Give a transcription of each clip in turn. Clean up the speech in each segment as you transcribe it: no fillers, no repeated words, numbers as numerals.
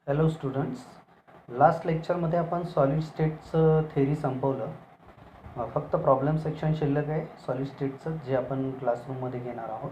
Hello students, last लेक्चरमध्ये आपण solid स्टेटचं theory संपवलं. फक्त प्रॉब्लेम सेक्शन शिल्लक आहे सॉलिड स्टेटचं, जे आपण क्लासरूममध्ये घेणार आहोत.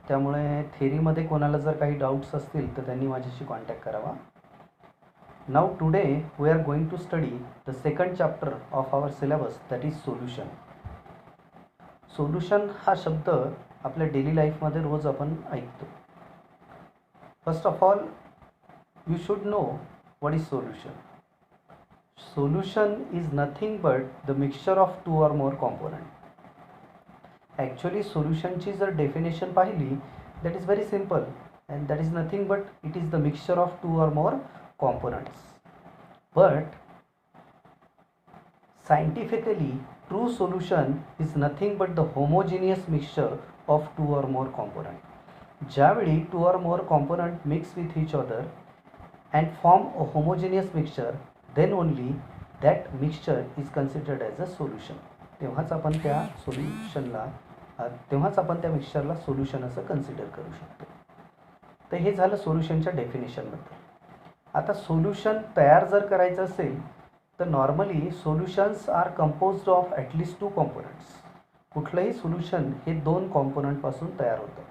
त्यामुळे थेरीमध्ये कोणाला जर काही डाऊट्स असतील तर त्यांनी माझ्याशी कॉन्टॅक्ट करावा. Now today we are going to study the second chapter of our syllabus, that is solution. Solution हा शब्द आपल्या डेली लाईफमध्ये रोज आपण ऐकतो. First of all, you should know what is solution. Solution is nothing but the mixture of two or more components. Actually solution ची जर definition पाहिली, that is very simple and that is nothing but it is the mixture of two or more components. But scientifically true solution is nothing but the homogeneous mixture of two or more components. ज्यावेळी two or more component mix with each other and form a homogeneous mixture, then only that mixture is considered as a solution. तेव्हाच आपण त्या मिक्सचरला solution असं consider करू शकतो. तर हे झालं सोल्युशनच्या डेफिनेशनबद्दल. आता सोल्युशन तयार जर करायचं असेल तर normally solutions are composed of at least 2 components. कुठलंही सोल्युशन हे 2 कॉम्पोनंटपासून तयार होतं.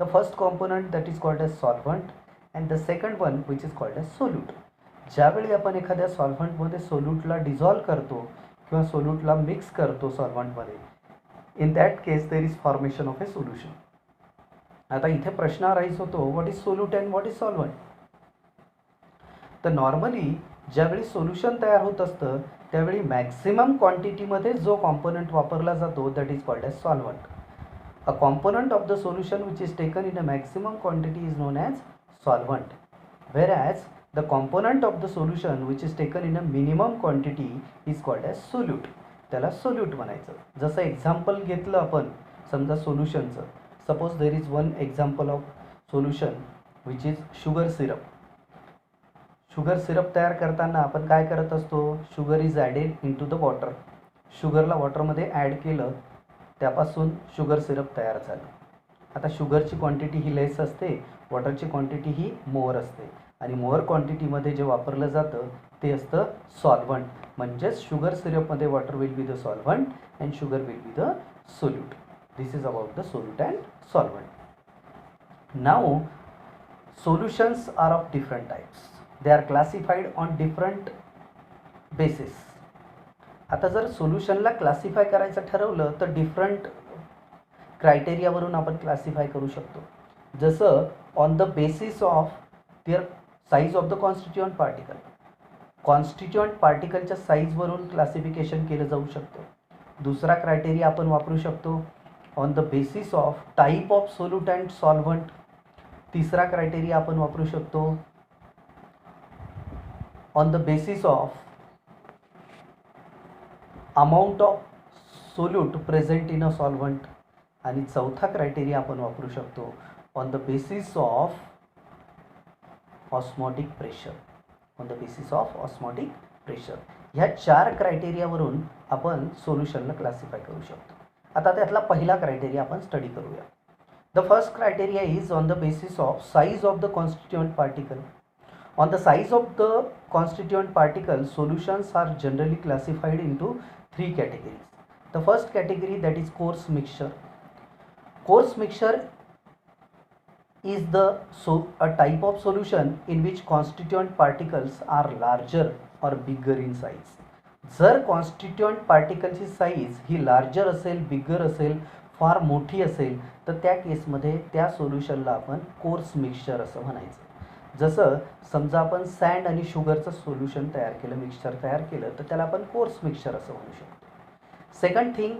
The first component that is called as solvent and the second one which is called as solute. ज्यावेळी आपण एखाद्या सॉल्व्हंटमध्ये सोल्यूटला डिझॉल्व करतो किंवा सोल्यूटला मिक्स करतो सॉल्व्हंटमध्ये, in that case there is formation of a solution. आता इथे प्रश्न राईज होतो, what is solute and what is solvent. तर नॉर्मली ज्यावेळी सोल्युशन तयार होत असतं त्यावेळी मॅक्सिमम क्वांटिटीमध्ये जो कॉम्पोनंट वापरला जातो that is called as solvent. A component of the solution which is taken in a maximum quantity is known as solvent, whereas the component of the solution which is taken in a minimum quantity is called as solute. त्याला solute म्हणायचं. जसं example घेतलं आपण समजा सोल्युशनचं, suppose there is one example of solution which is sugar syrup. Sugar syrup तयार करताना आपण काय करत असतो, sugar is added into the water. शुगरला वॉटरमध्ये ॲड केलं, त्यापासून शुगर सिरप तयार झालं. आता शुगरची क्वांटिटी ही लेस असते, वॉटरची क्वांटिटी ही मोअर असते आणि मोअर क्वांटिटीमध्ये जे वापरलं जातं ते असतं सॉल्व्हंट. म्हणजेच शुगर सिरपमध्ये water will be the solvent and sugar will be the solute. This is about the solute and solvent. Now solutions are of different types. They are classified on different basis. आता जर सोल्युशनला classify करायचं ठरवलं तर different क्रायटेरियावरून आपण classify करू शकतो. जसं on the basis of their size of the constituent particle. Constituent पार्टिकलच्या साईजवरून क्लासिफिकेशन केलं जाऊ शकतं. दुसरा क्रायटेरिया आपण वापरू शकतो on the basis of type of solute and solvent. तिसरा क्रायटेरिया आपण वापरू शकतो on the basis of amount of solute present in a solvent. आणि चौथा क्रायटेरिया आपण वापरू शकतो on the basis of osmotic pressure. On the basis of osmotic pressure. ह्या 4 क्रायटेरियावरून आपण सोल्युशनला क्लासिफाय करू शकतो. आता त्यातला पहिला क्रायटेरिया आपण स्टडी करूया. The first criteria is on the basis of size of the constituent particle. On the size of the constituent particle solutions are generally classified into 3 categories. The first category that is coarse mixture. Coarse mixture is a type of solution in which constituent particles are larger or bigger in size. जर constituent particle ची size ही larger असेल, बिगर असेल, फार मोठी असेल तर त्या केसमध्ये त्या सोल्युशनला आपण कोर्स मिक्सचर असं म्हणायचं. जसं समजा आपण सँड आणि शुगरचं सोल्युशन तयार केलं, मिक्सचर तयार केलं तर त्याला आपण कोर्स मिक्सचर असं म्हणू शकतो. Second thing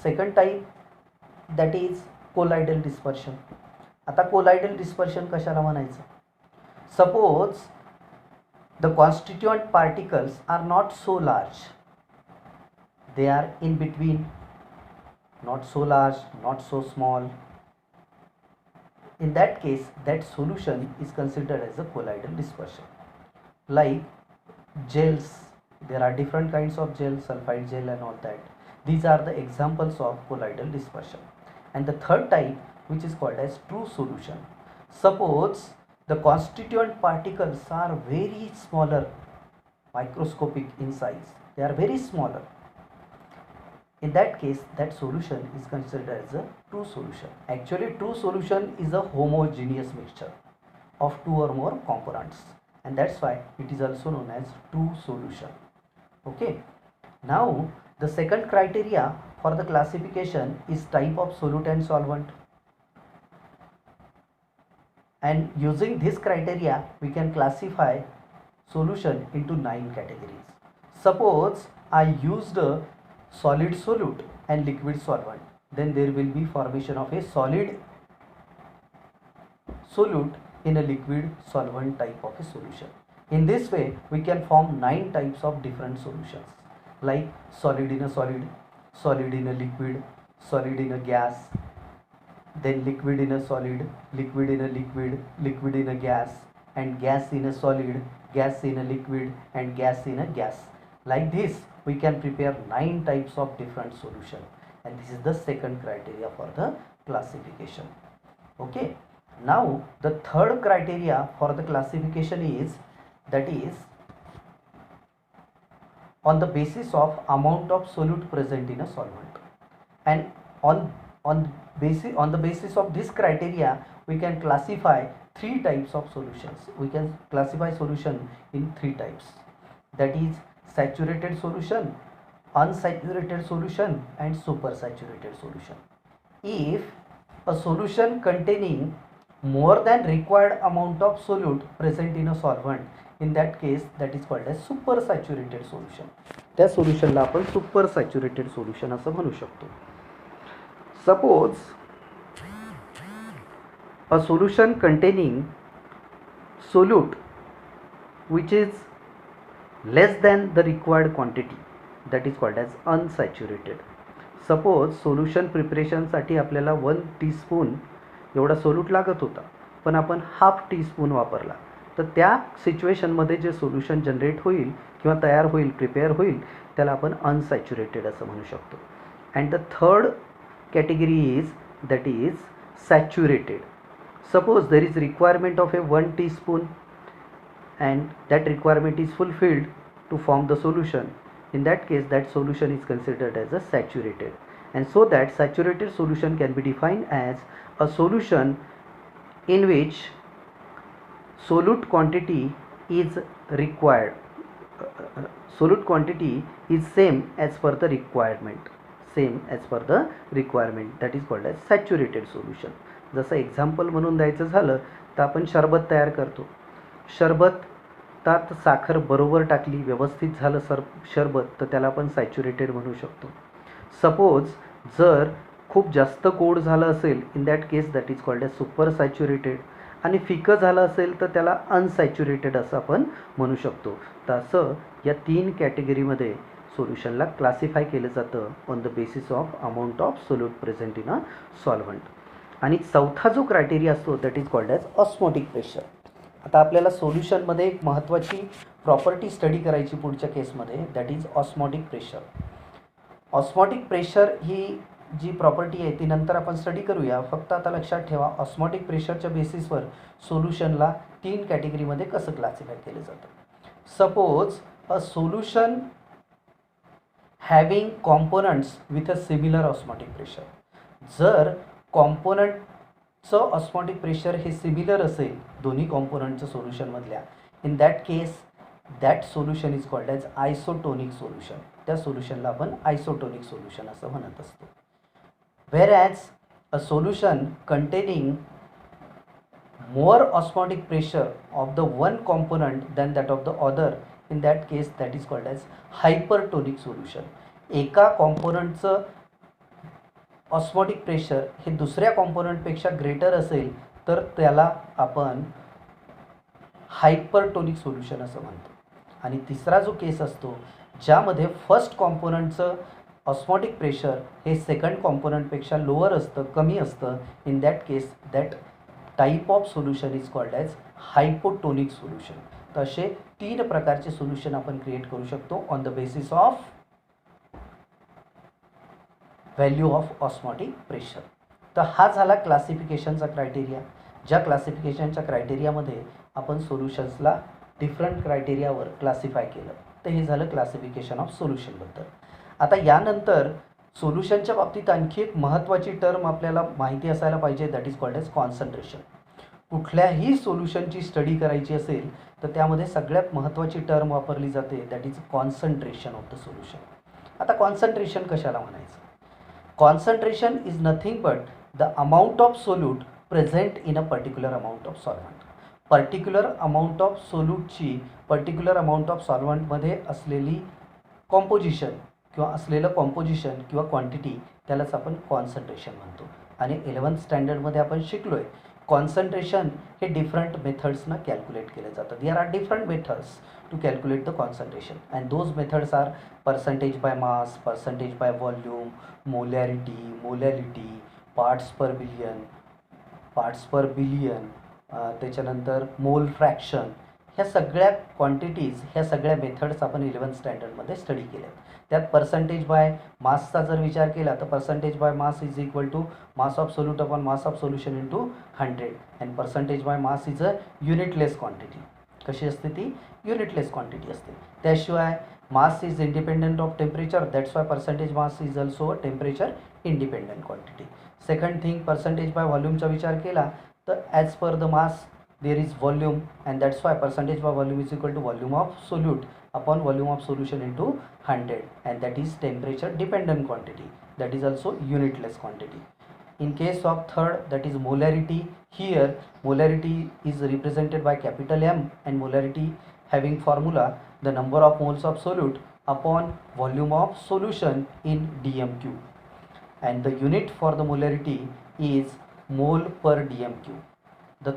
second type that is colloidal dispersion. आता कोलायडल डिस्पर्शन कशाला म्हणायचं. Suppose the constituent particles are not so large, they are in between, not so large, not so small. In that case, that solution is considered as a colloidal dispersion. Like gels, there are different kinds of gels, sulfide gel and all that. These are the examples of colloidal dispersion. And the third type, which is called as true solution. Suppose the constituent particles are very smaller, microscopic in size, they are very smaller. In that case, that solution is considered as a true solution. Actually, true solution is a homogeneous mixture of two or more components, and that's why it is also known as true solution. Okay, now the second criteria for the classification is type of solute and solvent, and using this criteria we can classify solution into 9 categories. Suppose I used a solid solute and liquid solvent, then there will be formation of a solid solute in a liquid solvent type of a solution. In this way we can form 9 types of different solutions, like solid in a solid, solid in a liquid, solid in a gas, then liquid in a solid, liquid in a liquid, liquid in a gas, and gas in a solid, gas in a liquid, and gas in a gas. Like this we can prepare 9 types of different solution, and this is the second criteria for the classification. Okay, now the third criteria for the classification is, that is on the basis of amount of solute present in a solvent, and on the basis of this criteria we can classify 3 types of solutions. We can classify solution in 3 types, that is saturated solution, unsaturated solution, and supersaturated solution. If a solution containing more than required amount of solute present in a solvent, in that case that is called as supersaturated solution. त्या सोल्युशनला आपण सुपरसॅच्युरेटेड solution असं म्हणू शकतो. Suppose a solution containing solute which is less than the required quantity, that is called as unsaturated. Suppose solution preparation साठी आपल्याला 1 teaspoon एवढा solute लागत होता, पण आपण हाफ टीस्पून वापरला, तर त्या सिच्युएशनमध्ये जे सोल्युशन जनरेट होईल किंवा तयार होईल, प्रिपेअर होईल, त्याला आपण अनसॅच्युरेटेड असं म्हणू शकतो. And the third category is, that is saturated. Suppose there is requirement of a 1 teaspoon and that requirement is fulfilled to form the solution. In that case that solution is considered as a saturated, and so that saturated solution can be defined as a solution in which solute quantity is required, solute quantity is same as per the requirement, that is called as saturated solution. जसं example म्हणून द्यायचं झालं तर आपण शरबत तयार करतो, शरबतात साखर बरोबर टाकली, व्यवस्थित झालं शरबत, तर त्याला आपण सॅच्युरेटेड म्हणू शकतो. सपोज जर खूप जास्त गोड झालं असेल, in that case that is called as super saturated, आणि फिकं झालं असेल तर त्याला अनसॅच्युरेटेड असं आपण म्हणू शकतो. तर असं या 3 कॅटेगरीमध्ये सोल्युशनला क्लासिफाय केलं जातं on the basis of amount of solute present in a solvent. आणि चौथा जो क्रायटेरिया असतो that is called as osmotic pressure. आता आपल्याला सोल्युशनमध्ये एक महत्त्वाची प्रॉपर्टी स्टडी करायची पुढच्या केसमध्ये, that is osmotic pressure. Osmotic pressure ही जी प्रॉपर्टी आहे ती नंतर आपण स्टडी करूया. फक्त आता लक्षात ठेवा, ऑस्मोटिक प्रेशरच्या बेसिसवर सोल्युशनला 3 कॅटेगरीमध्ये कसं क्लासिफाय केलं जातं. Suppose a solution having components with a similar osmotic pressure. जर कॉम्पोनंटचं ऑस्मोटिक प्रेशर हे सिमिलर असेल दोन्ही कॉम्पोनंटचं सोल्युशनमधल्या, in that case that solution is called as isotonic solution. त्या सोल्युशनला आपण आयसोटोनिक सोल्युशन असं म्हणत असतो. whereas a solution containing more osmotic pressure of the one component than that of the other, in that case that is called as hypertonic solution. एका कॉम्पोनंटचं osmotic pressure हे दुसऱ्या कॉम्पोनंटपेक्षा greater असेल तर त्याला आपण हायपरटोनिक सोल्युशन असं म्हणतो. आणि तिसरा जो केस असतो ज्यामध्ये फर्स्ट कॉम्पोनंटचं ऑस्मोटिक प्रेशर हे सेकंड कॉम्पोनंटपेक्षा लोअर असतं, कमी असतं, in that case that type of solution is called as hypotonic solution. तर असे 3 प्रकारचे सोल्युशन आपण क्रिएट करू शकतो on the basis of value of osmotic pressure. तर हा झाला क्लासिफिकेशनचा क्रायटेरिया. ज्या क्लासिफिकेशनच्या क्रायटेरियामध्ये आपण सोल्युशन्सला डिफरंट क्रायटेरियावर क्लासिफाय केलं. तर हे झालं क्लासिफिकेशन ऑफ सोल्युशनबद्दल. आता यानंतर सोल्युशनच्या बाबतीत आणखी एक महत्त्वाची टर्म आपल्याला माहिती असायला पाहिजे, that is called as concentration. कुठल्याही सोल्युशनची स्टडी करायची असेल तर त्यामध्ये सगळ्यात महत्त्वाची टर्म वापरली जाते, that is concentration of the solution. आता कॉन्सन्ट्रेशन कशाला म्हणायचं? Concentration is nothing but the amount of solute present in a particular amount of solvent. Particular amount of सोल्यूटची पर्टिक्युलर अमाऊंट ऑफ सॉल्वंटमध्ये असलेली कॉम्पोजिशन किंवा असलेलं कॉम्पोजिशन किंवा क्वांटिटी, त्यालाच आपण कॉन्सन्ट्रेशन म्हणतो. आणि 11th स्टँडर्डमध्ये आपण शिकलो आहे कॉन्सन्ट्रेशन हे डिफरंट मेथड्सनं कॅल्क्युलेट केलं जातं. There are different methods to calculate the concentration and those methods are percentage by mass, percentage by volume, molarity, parts per billion, त्याच्यानंतर मोल फ्रॅक्शन. ह्या सगळ्या क्वांटिटीज, ह्या सगळ्या मेथड्स आपण 11th स्टँडर्डमध्ये स्टडी केल्या. त्यात पर्सेंटेज बाय मासचा जर विचार केला तर percentage by mass is equal to mass of solute upon mass of solution into 100 and percentage by mass is a unitless quantity. कशी असते ती? युनिटलेस क्वांटिटी असते. त्याशिवाय mass is independent of temperature, that's why percentage mass is also a temperature independent quantity. Second thing, percentage by व्हॉल्यूमचा विचार केला तर as per the mass there is volume and that's why percentage by volume is equal to volume of solute upon volume of solution into 100 and that is temperature dependent quantity, that is also unitless quantity. In case of third, that is molarity, here molarity is represented by capital M and molarity having formula the number of moles of solute upon volume of solution in dm3 and the unit for the molarity is mole per dm3. The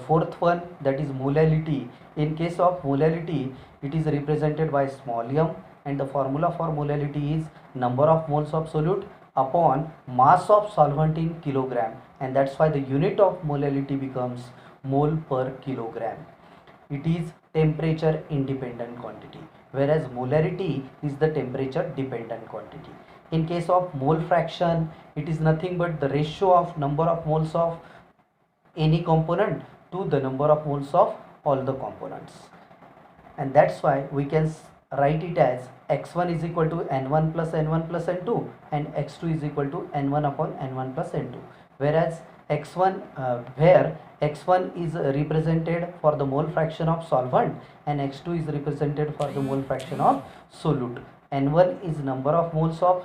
fourth one, that is molality. In case of molality, it is represented by small m and the formula for molality is number of moles of solute upon mass of solvent in kilogram and that's why the unit of molality becomes mole per kilogram. It is temperature independent quantity whereas molarity is the temperature dependent quantity. In case of mole fraction, it is nothing but the ratio of number of moles of any component to the number of moles of all the components and that's why we can write it as x1 is equal to n1 plus n1 plus n2 and x2 is equal to n1 upon n1 plus n2, whereas x1 where x1 is represented for the mole fraction of solvent and x2 is represented for the mole fraction of solute. n1 is number of moles of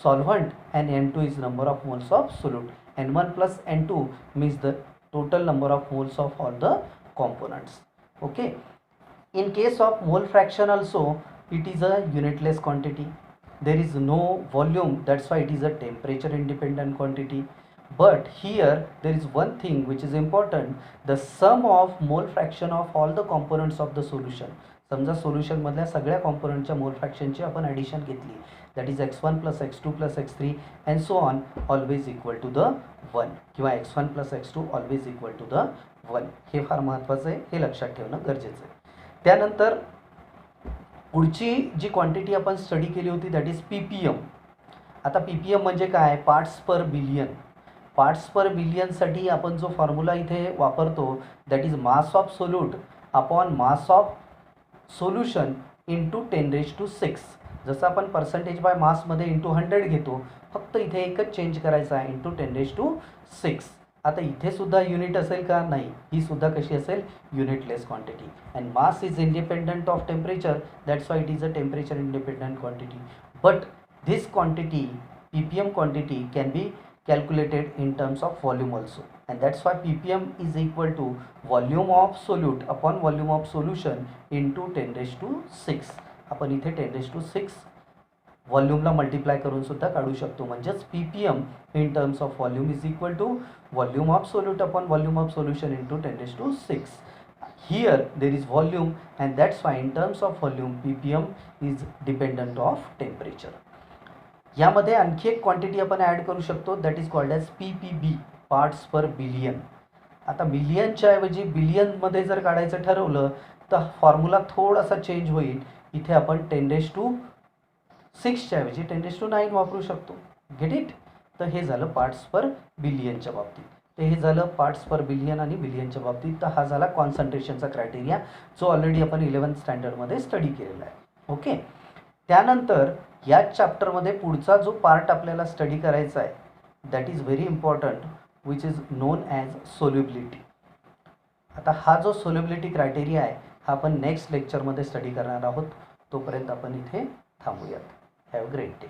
solvent and n2 is number of moles of solute. n1 plus n2 means the total number of moles of all the components. Okay, in case of mole fraction also it is a unitless quantity, there is no volume, that's why it is a temperature independent quantity. But here there is one thing which is important, the sum of mole fraction of all the components of the solution. समजा solution मधल्या सगळ्या कॉम्पोनंटच्या mole फ्रॅक्शनची आपण addition घेतली, that is x1 plus x2 plus x3 and so on always equal to the 1 किंवा x1 plus x2 always equal to the 1. हे फार महत्त्वाचं आहे, हे लक्षात ठेवणं गरजेचं आहे. त्यानंतर पुढची जी क्वांटिटी आपण स्टडी केली होती दॅट इज PPM. आता PPM म्हणजे काय? Parts per billion. पार्ट्स पर बिलियनसाठी आपण जो फॉर्म्युला इथे वापरतो that is mass of solute upon mass of solution into 10⁶. जसं आपण पर्सेंटेज बाय मासमध्ये इंटू 100 घेतो, फक्त इथे एकच चेंज करायचं आहे, इंटू 10⁶. आता इथे सुद्धा युनिट असेल का? नाही, ही सुद्धा कशी असेल? Unitless quantity. And mass is independent of temperature, that's why it is a temperature independent quantity. But this quantity PPM quantity can be calculated in terms of volume also and that's why PPM is equal to volume of solute upon volume of solution into 10⁶. आपण इथे 10⁶ व्हॉल्यूमला multiply करून सुद्धा काढू शकतो. म्हणजेच PPM in terms of volume is equal to volume of solute upon volume of solution into 10⁶. Here there is volume and that's why in terms of volume PPM is dependent of temperature. यामध्ये आणखी एक quantity आपण add करू शकतो that is called as PPB, parts per billion. आता बिलियनच्या ऐवजी बिलियनमध्ये जर काढायचं ठरवलं तर फॉर्म्युला थोडासा चेंज होईल. इथे आपण 10⁶ च्या ऐवजी 10⁹ वापरू शकतो. Get it? तर हे झालं पार्ट्स पर बिलियनच्या बाबतीत. तर हे झालं पार्ट्स पर बिलियन आणि बिलियनच्या बाबतीत. तर हा झाला कॉन्सन्ट्रेशनचा क्रायटेरिया जो ऑलरेडी आपण 11th स्टँडर्डमध्ये स्टडी केलेला आहे. ओके. त्यानंतर याच चॅप्टरमध्ये पुढचा जो पार्ट आपल्याला स्टडी करायचा आहे that is very important which is known as solubility. आता हा जो सोल्युबिलिटी क्रायटेरिया आहे हा आपण नेक्स्ट लेक्चरमध्ये स्टडी करणार आहोत. तोपर्यंत आपण इथे थांबूयात. Have a great day.